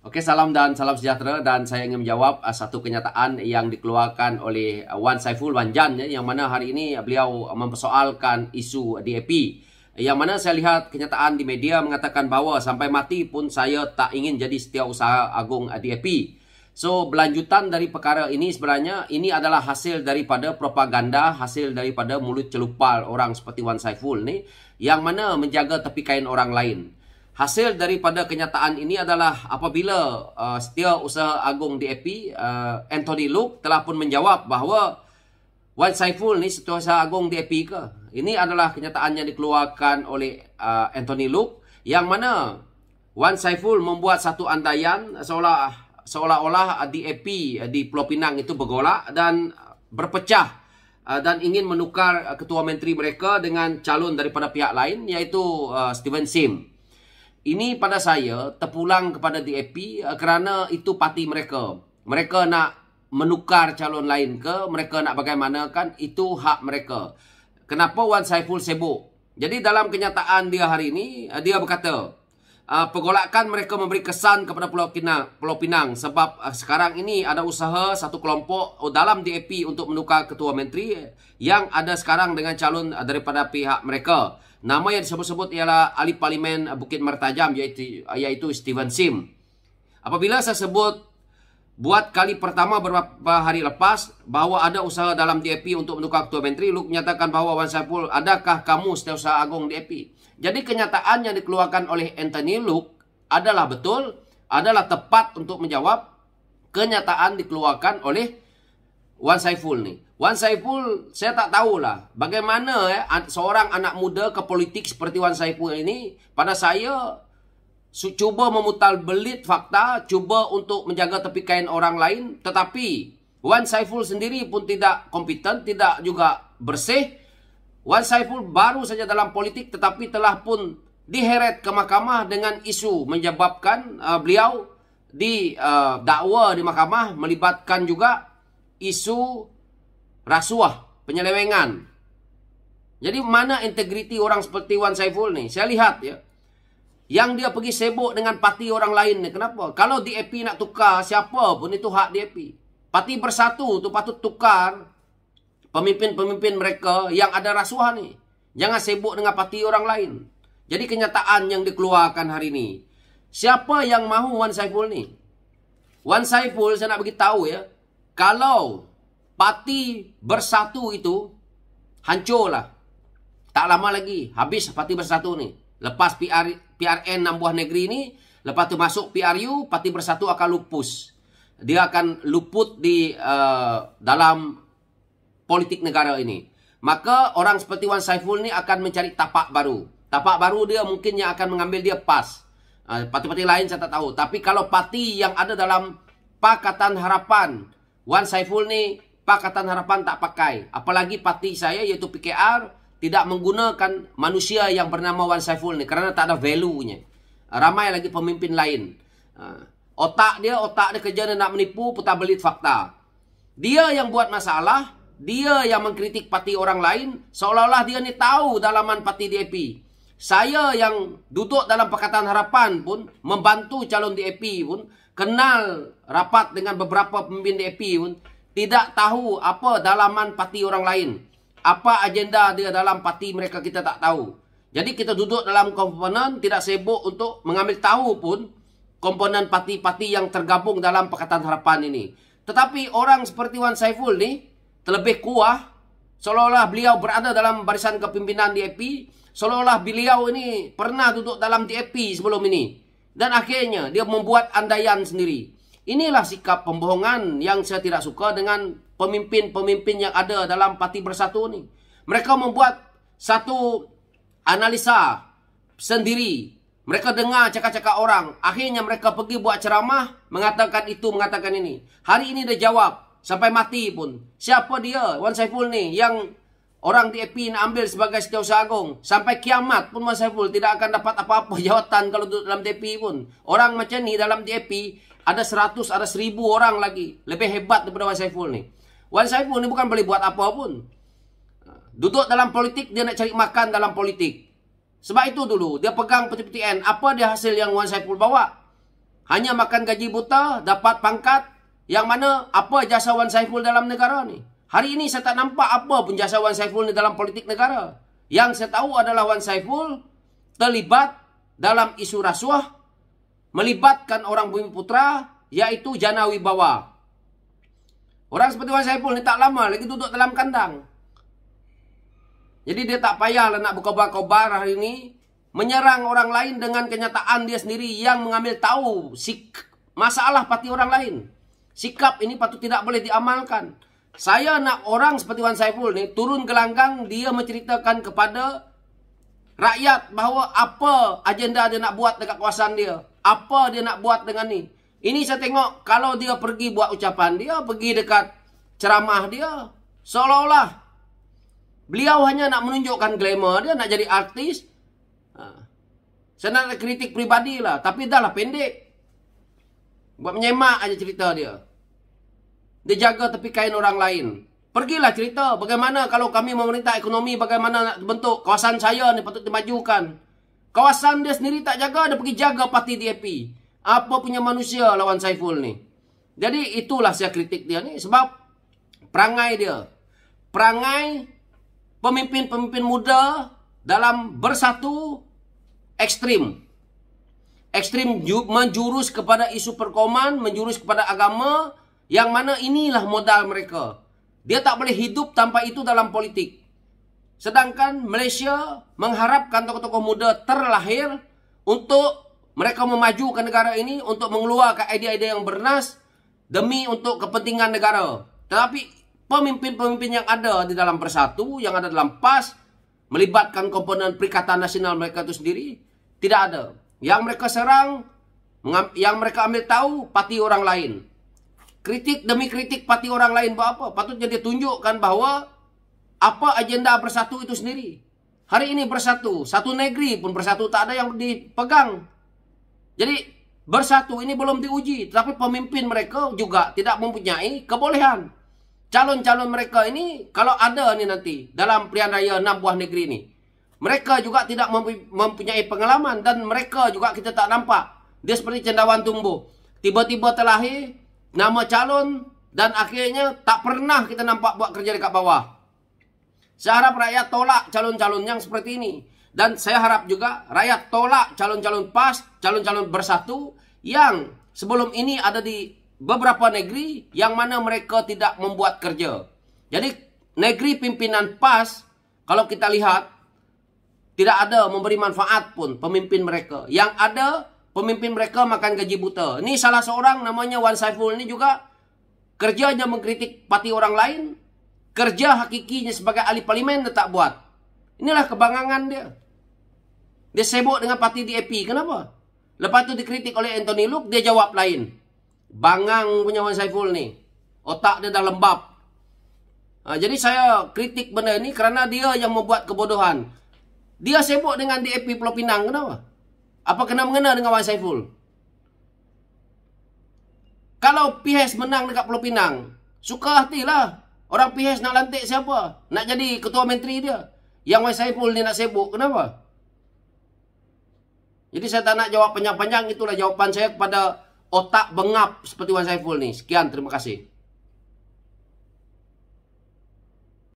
Oke, salam dan salam sejahtera, dan saya ingin menjawab satu kenyataan yang dikeluarkan oleh Wan Saiful Wanjan, yang mana hari ini beliau mempersoalkan isu DAP, yang mana saya lihat kenyataan di media mengatakan bahawa sampai mati pun saya tak ingin jadi Setiausaha Agung DAP. So, berlanjutan dari perkara ini sebenarnya ini adalah hasil daripada propaganda, hasil daripada mulut celupal orang seperti Wan Saiful ni, yang mana menjaga tepi kain orang lain. Hasil daripada kenyataan ini adalah apabila Setiausaha Agung DAP Anthony Loke telah pun menjawab bahawa Wan Saiful ni Setiausaha Agung DAP ke? Ini adalah kenyataan yang dikeluarkan oleh Anthony Loke, yang mana Wan Saiful membuat satu andaian seolah-olah DAP di Pulau Pinang itu bergolak dan berpecah dan ingin menukar ketua menteri mereka dengan calon daripada pihak lain, iaitu Steven Sim. Ini pada saya terpulang kepada DAP kerana itu parti mereka. Mereka nak menukar calon lain ke, mereka nak bagaimanakan, itu hak mereka. Kenapa Wan Saiful sibuk? Jadi dalam kenyataan dia hari ini, dia berkata, pergolakan mereka memberi kesan kepada Pulau Pinang sebab sekarang ini ada usaha satu kelompok dalam DAP untuk menukar ketua menteri yang ada sekarang dengan calon daripada pihak mereka. Nama yang disebut-sebut ialah ahli parlimen Bukit Mertajam, iaitu Steven Sim. Apabila saya sebut buat kali pertama beberapa hari lepas bahawa ada usaha dalam DAP untuk menukar ketua menteri, Luke menyatakan bahawa Wan Saiful, adakah kamu Setiausaha Agung DAP? Jadi kenyataan yang dikeluarkan oleh Anthony Loke adalah betul, adalah tepat untuk menjawab kenyataan dikeluarkan oleh Wan Saiful ni. Wan Saiful, saya tak tahulah bagaimana seorang anak muda ke politik seperti Wan Saiful ini, pada saya cuba memutar belit fakta, cuba untuk menjaga tepi kain orang lain, tetapi Wan Saiful sendiri pun tidak kompeten, tidak juga bersih. Wan Saiful baru saja dalam politik tetapi telah pun diheret ke mahkamah dengan isu menyebabkan beliau didakwa di mahkamah melibatkan juga isu rasuah, penyelewengan. Jadi mana integriti orang seperti Wan Saiful ni? Saya lihat ya, yang dia pergi sibuk dengan parti orang lain ni. Kenapa? Kalau DAP nak tukar siapa pun, itu hak DAP. Parti Bersatu tu patut tukar pemimpin-pemimpin mereka yang ada rasuah ni. Jangan sibuk dengan parti orang lain. Jadi kenyataan yang dikeluarkan hari ni, siapa yang mahu Wan Saiful ni? Wan Saiful, saya nak beritahu ya, kalau Parti Bersatu itu hancurlah, tak lama lagi habis Parti Bersatu ni. Lepas PRN 6 buah negeri ni, lepas tu masuk PRU, Parti Bersatu akan lupus. Dia akan luput di dalam politik negara ini. Maka orang seperti Wan Saiful ni akan mencari tapak baru. Tapak baru dia mungkin yang akan mengambil dia PAS. Parti-parti lain saya tak tahu. Tapi kalau parti yang ada dalam Pakatan Harapan, Wan Saiful ni Pakatan Harapan tak pakai. Apalagi parti saya iaitu PKR tidak menggunakan manusia yang bernama Wan Saiful ni kerana tak ada value-nya. Ramai lagi pemimpin lain. Otak dia kerja dia nak menipu, putar belit fakta. Dia yang buat masalah, dia yang mengkritik parti orang lain, seolah-olah dia ni tahu dalaman parti DAP. Saya yang duduk dalam Pakatan Harapan pun, membantu calon DAP pun, kenal rapat dengan beberapa pemimpin DAP pun, tidak tahu apa dalaman parti orang lain. Apa agenda dia dalam parti mereka, kita tak tahu. Jadi kita duduk dalam komponen, tidak sibuk untuk mengambil tahu pun komponen parti-parti yang tergabung dalam Pakatan Harapan ini. Tetapi orang seperti Wan Saiful ni terlebih kuah, seolah-olah beliau berada dalam barisan kepimpinan DAP, seolah-olah beliau ini pernah duduk dalam DAP sebelum ini. Dan akhirnya dia membuat andaian sendiri. Inilah sikap pembohongan yang saya tidak suka dengan pemimpin-pemimpin yang ada dalam Parti Bersatu ni. Mereka membuat satu analisa sendiri. Mereka dengar cakap-cakap orang. Akhirnya mereka pergi buat ceramah, mengatakan itu, mengatakan ini. Hari ini dia jawab, sampai mati pun. Siapa dia? Wan Saiful ni yang orang DAP nak ambil sebagai Setiausaha Agung. Sampai kiamat pun Wan Saiful tidak akan dapat apa-apa jawatan kalau duduk dalam DAP pun. Orang macam ni dalam DAP ada 100, ada 1000 orang lagi. Lebih hebat daripada Wan Saiful ni. Wan Saiful ni bukan boleh buat apa pun. Duduk dalam politik, dia nak cari makan dalam politik. Sebab itu dulu, dia pegang peti-peti N. Apa dia hasil yang Wan Saiful bawa? hanya makan gaji buta, dapat pangkat, yang mana apa jasa Wan Saiful dalam negara ni? Hari ini saya tak nampak apa pun jasa Wan Saiful ni dalam politik negara. Yang saya tahu adalah Wan Saiful terlibat dalam isu rasuah, melibatkan orang Bumiputra, yaitu Jana Wibawa. Orang seperti Wan Saiful ni tak lama lagi duduk dalam kandang. Jadi dia tak payahlah nak berkobar-kobar hari ini, menyerang orang lain dengan kenyataan dia sendiri yang mengambil tahu masalah parti orang lain. Sikap ini patut tidak boleh diamalkan. Saya nak orang seperti Wan Saiful ni turun gelanggang, dia menceritakan kepada rakyat bahawa apa agenda dia nak buat dekat kawasan dia. Apa dia nak buat dengan ni. Ini saya tengok kalau dia pergi buat ucapan dia, pergi dekat ceramah dia, seolah-olah beliau hanya nak menunjukkan glamour dia, nak jadi artis. Saya nak kritik pribadi lah, tapi dah lah pendek. Buat menyemak aja cerita dia. Dia jaga tepi kain orang lain. Pergilah cerita bagaimana kalau kami memerintah ekonomi, bagaimana nak bentuk kawasan saya ni patut dimajukan. Kawasan dia sendiri tak jaga, dia pergi jaga parti DAP. Apa punya manusia lawan Saiful ni. Jadi itulah saya kritik dia ni. Sebab perangai dia, perangai pemimpin-pemimpin muda dalam bersatu ekstrim. Ekstrim menjurus kepada isu perkauman, menjurus kepada agama, yang mana inilah modal mereka. Dia tak boleh hidup tanpa itu dalam politik. Sedangkan Malaysia mengharapkan tokoh-tokoh muda terlahir untuk mereka memajukan negara ini, untuk mengeluarkan idea-idea yang bernas demi untuk kepentingan negara. Tetapi pemimpin-pemimpin yang ada di dalam Bersatu, yang ada dalam PAS, melibatkan komponen Perikatan Nasional mereka itu sendiri, tidak ada. Yang mereka serang, yang mereka ambil tahu parti orang lain. Kritik demi kritik parti orang lain buat apa? Patutnya dia tunjukkan bahawa apa agenda Bersatu itu sendiri. Hari ini Bersatu, satu negeri pun Bersatu tak ada yang dipegang. Jadi Bersatu ini belum diuji, tetapi pemimpin mereka juga tidak mempunyai kebolehan. Calon-calon mereka ini kalau ada ni nanti dalam pilihan raya 6 buah negeri ini, mereka juga tidak mempunyai pengalaman dan mereka juga kita tak nampak. Dia seperti cendawan tumbuh. Tiba-tiba terlahir nama calon dan akhirnya tak pernah kita nampak buat kerja dekat bawah. Saya harap rakyat tolak calon-calon yang seperti ini. Dan saya harap juga rakyat tolak calon-calon PAS, calon-calon Bersatu yang sebelum ini ada di beberapa negeri yang mana mereka tidak membuat kerja. Jadi negeri pimpinan PAS, kalau kita lihat, tidak ada memberi manfaat pun pemimpin mereka. Yang ada pemimpin mereka makan gaji buta. Ini salah seorang namanya Wan Saiful ini juga kerjanya mengkritik parti orang lain. Kerja hakikinya sebagai ahli parlimen dia tak buat. Inilah kebangangan dia. Dia sibuk dengan parti DAP. Kenapa? Lepas tu dikritik oleh Anthony Loke, dia jawab lain. Bangang punya Wan Saiful ni. Otak dia dah lembab. Jadi saya kritik benda ni kerana dia yang membuat kebodohan. Dia sibuk dengan DAP Pulau Pinang. Kenapa? Apa kena-mengena dengan Wan Saiful? Kalau PHS menang dekat Pulau Pinang, suka hatilah. Orang PHS nak lantik siapa? Nak jadi ketua menteri dia. Yang Wan Saiful ni nak sibuk. Kenapa? Jadi saya tak nak jawab panjang-panjang. Itulah jawapan saya kepada otak bengap seperti Wan Saiful ni. Sekian, terima kasih.